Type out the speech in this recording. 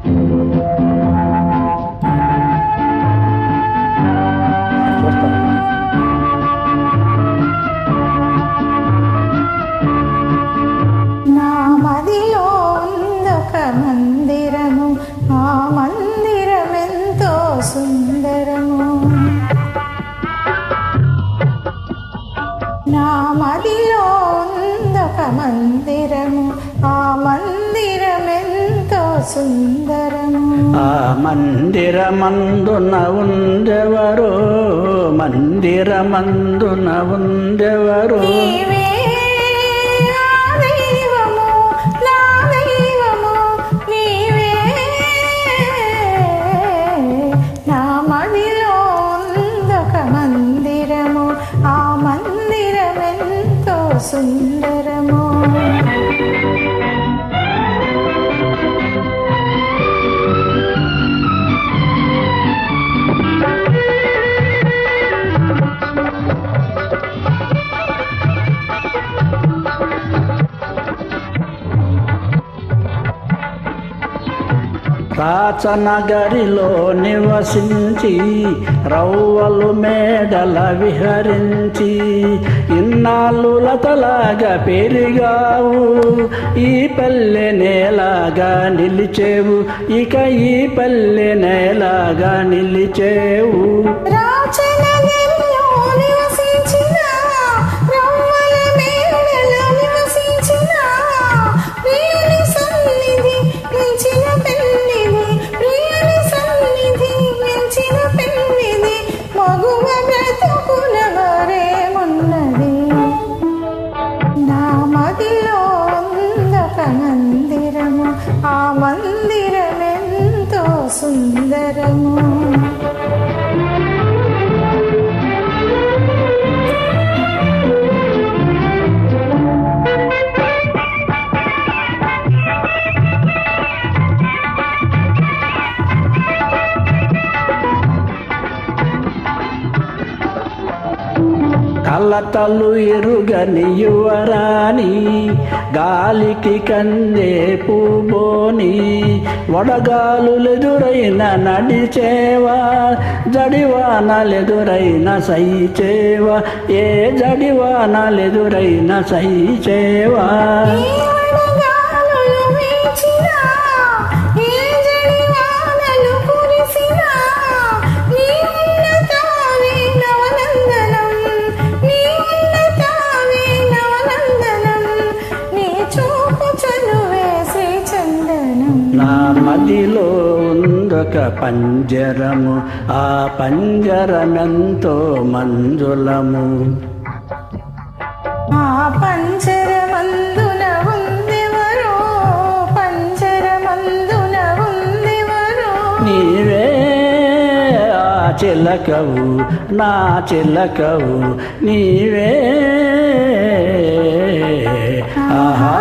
నా మదిలో ఉందొక మందిరము, ఆ మందిరమెంతో సుందరము. నా మదిలో ఉందొక మందిరము, ఆ మందిరమెంతో సుందరము. ఆ మందిరమందున ఉండెవరో, మందిరమందున ఉండెవరో. నీవే నా దైవము, నా దైవము నీవే. నా మదిలో ఉందొక మందిరము, ఆ మందిరమెంతో సుందరము. రాచనగరిలో నివసించి రవ్వలు మేడల విహరించి ఇన్నాళ్ళు లతలాగా పెరిగావు, ఈ పల్లె నేలాగా నిలిచేవు, ఇక ఈ పల్లె నేలాగా నిలిచేవు. మందిరము, ఆ మందిరమెంతో సుందరము. కలతలు ఎరుగని యువరాణి, గాలికి కందే పూబోని, వడగాలులెదురైన నడిచేవా, జడివానలెదురైన సహిచేవా, ఏ జడివానలెదురైన సహిచేవా. నా మదిలో ఉందొక పంజరము, ఆ పంజరమెంతో మంజులము. ఆ పంజరమందున ఉందెవరో, పంజరమందున ఉందెవరో. నీవే ఆ చిలకవు, నా చిలకవు నీవే. ఆహా